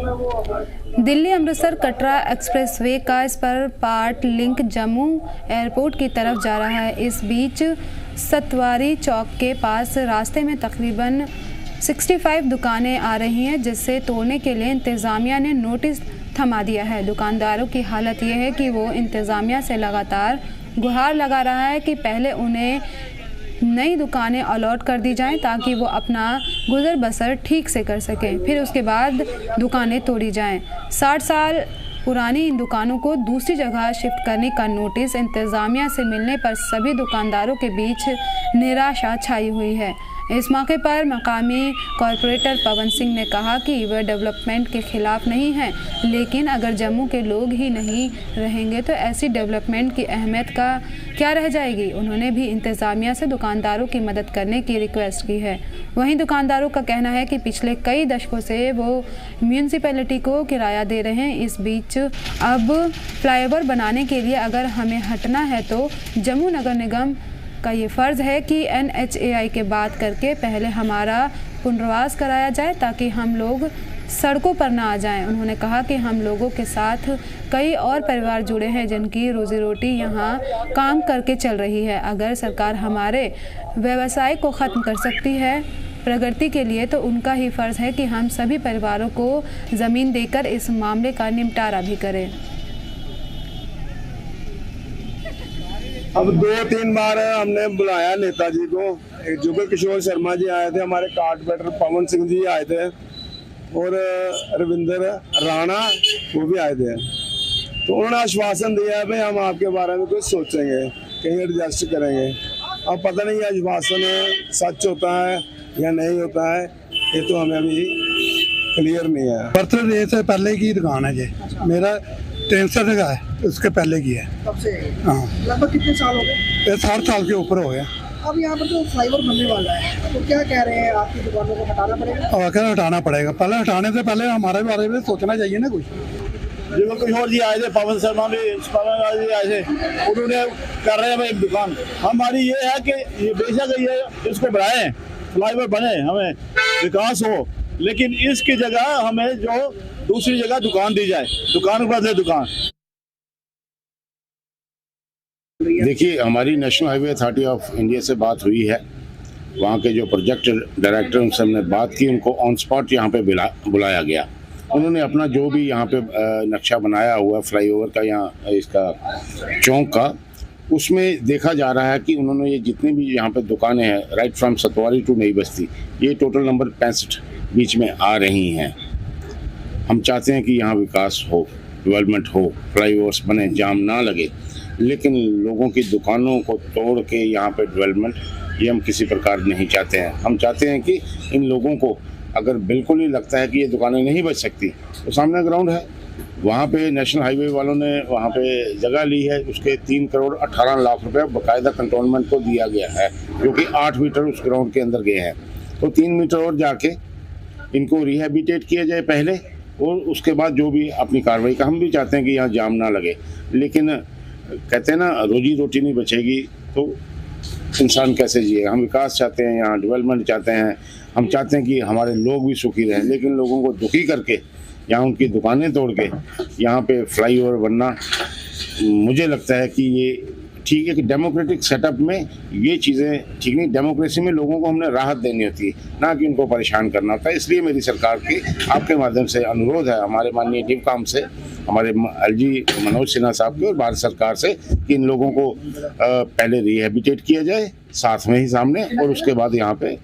Delhi Amritsar Katra expressway का spur part link Jammu airport की तरफ जा रहा है। इस बीच सतवारी चौक के पास रास्ते में तकरीबन 65 दुकानें आ रही हैं, जिससे तोड़ने के लिए इंतज़ामिया ने नोटिस थमा दिया है। दुकानदारों की हालत ये है कि वो इंतज़ामिया से लगातार गुहार लगा रहा है कि पहले उन्हें नई दुकानें अलॉट कर दी जाएं ताकि वो अपना गुजर बसर ठीक से कर सकें, फिर उसके बाद दुकानें तोड़ी जाएं। 60 साल पुरानी इन दुकानों को दूसरी जगह शिफ्ट करने का नोटिस इंतज़ामिया से मिलने पर सभी दुकानदारों के बीच निराशा छाई हुई है। इस मौके पर मकामी कॉरपोरेटर पवन सिंह ने कहा कि वह डेवलपमेंट के खिलाफ नहीं हैं, लेकिन अगर जम्मू के लोग ही नहीं रहेंगे तो ऐसी डेवलपमेंट की अहमियत का क्या रह जाएगी। उन्होंने भी इंतज़ामिया से दुकानदारों की मदद करने की रिक्वेस्ट की है। वहीं दुकानदारों का कहना है कि पिछले कई दशकों से वो म्यूनसिपैलिटी को किराया दे रहे हैं। इस बीच अब फ्लाईओवर बनाने के लिए अगर हमें हटना है तो जम्मू नगर निगम का ये फ़र्ज़ है कि NHAI के बात करके पहले हमारा पुनर्वास कराया जाए ताकि हम लोग सड़कों पर ना आ जाएं। उन्होंने कहा कि हम लोगों के साथ कई और परिवार जुड़े हैं जिनकी रोज़ी रोटी यहाँ काम करके चल रही है। अगर सरकार हमारे व्यवसाय को ख़त्म कर सकती है प्रगति के लिए, तो उनका ही फ़र्ज़ है कि हम सभी परिवारों को ज़मीन देकर इस मामले का निपटारा भी करें। अब 2-3 बार हमने बुलाया नेताजी को। जुगल किशोर शर्मा जी आए थे, हमारे कॉर्पोरेटर पवन सिंह जी आए थे और रविंद्र राणा वो भी आए थे। तो उन्होंने आश्वासन दिया है भाई हम आपके बारे में कुछ सोचेंगे, कहीं एडजस्ट करेंगे। अब पता नहीं आश्वासन सच होता है या नहीं होता है, ये तो हमें अभी क्लियर नहीं है। बर्थडे से पहले की दुकान है जी, मेरा 63 का है, उसके पहले की है। तब से? हाँ। लगभग कितने साल हो गए? ये 60 साल के ऊपर हो गया। अब यहाँ पर तो फ्लाईओवर बनने वाला है, तो क्या कह रहे हैं, आपकी दुकानों को हटाना पड़ेगा? आखिर हटाना पड़ेगा, पहले हटाने से पहले हमारे बारे में सोचना चाहिए ना कुछ। जुगल किशोर जी आए थे, पवन शर्मा भी जी आए थे, उन्होंने कर रहे हैं भाई दुकान। हमारी ये है कि ये बेशक ये इसको बढ़ाएं, फ्लाईओवर बने, हमें विकास हो, लेकिन इसकी जगह हमें जो दूसरी जगह दुकान दी जाए, दुकान के बदले दुकान। देखिए, हमारी national highway authority of India से बात हुई है। वहाँ के जो प्रोजेक्ट डायरेक्टर उनसे हमने बात की, उनको ऑन स्पॉट यहाँ पे बुलाया गया। उन्होंने अपना जो भी यहाँ पे नक्शा बनाया हुआ फ्लाईओवर का, यहाँ इसका चौक का, उसमें देखा जा रहा है कि उन्होंने ये जितनी भी यहाँ पे दुकानें हैं, राइट फ्रॉम सतवारी टू नई बस्ती, ये टोटल नंबर 65 बीच में आ रही हैं। हम चाहते हैं कि यहाँ विकास हो, डेवलपमेंट हो, फ्लाईओवर्स बने, जाम ना लगे, लेकिन लोगों की दुकानों को तोड़ के यहाँ पे डेवलपमेंट ये हम किसी प्रकार नहीं चाहते हैं। हम चाहते हैं कि इन लोगों को अगर बिल्कुल ही लगता है कि ये दुकानें नहीं बच सकती, तो सामने ग्राउंड है, वहाँ पे नेशनल हाईवे वालों ने वहाँ पे जगह ली है, उसके 3 करोड़ 18 लाख रुपए बाकायदा कंटोनमेंट को दिया गया है, जो कि 8 मीटर उस ग्राउंड के अंदर गए हैं। तो 3 मीटर और जाके इनको रिहेबिटेट किया जाए पहले, और उसके बाद जो भी अपनी कार्रवाई का। हम भी चाहते हैं कि यहाँ जाम ना लगे, लेकिन कहते हैं ना, रोजी रोटी नहीं बचेगी तो इंसान कैसे जिएगा। हम विकास चाहते हैं, यहाँ डेवलपमेंट चाहते हैं, हम चाहते हैं कि हमारे लोग भी सुखी रहें, लेकिन लोगों को दुखी करके यहाँ उनकी दुकानें तोड़ के यहाँ पे फ्लाईओवर बनना, मुझे लगता है कि ये ठीक है कि डेमोक्रेटिक सेटअप में ये चीज़ें ठीक नहीं। डेमोक्रेसी में लोगों को हमने राहत देनी होती है, ना कि उनको परेशान करना होता है। इसलिए मेरी सरकार की आपके माध्यम से अनुरोध है, हमारे माननीय डिवकाम से, हमारे LG मनोज सिन्हा साहब के और भारत सरकार से, कि इन लोगों को पहले रिहेबिटेट किया जाए साथ में ही सामने, और उसके बाद यहाँ पे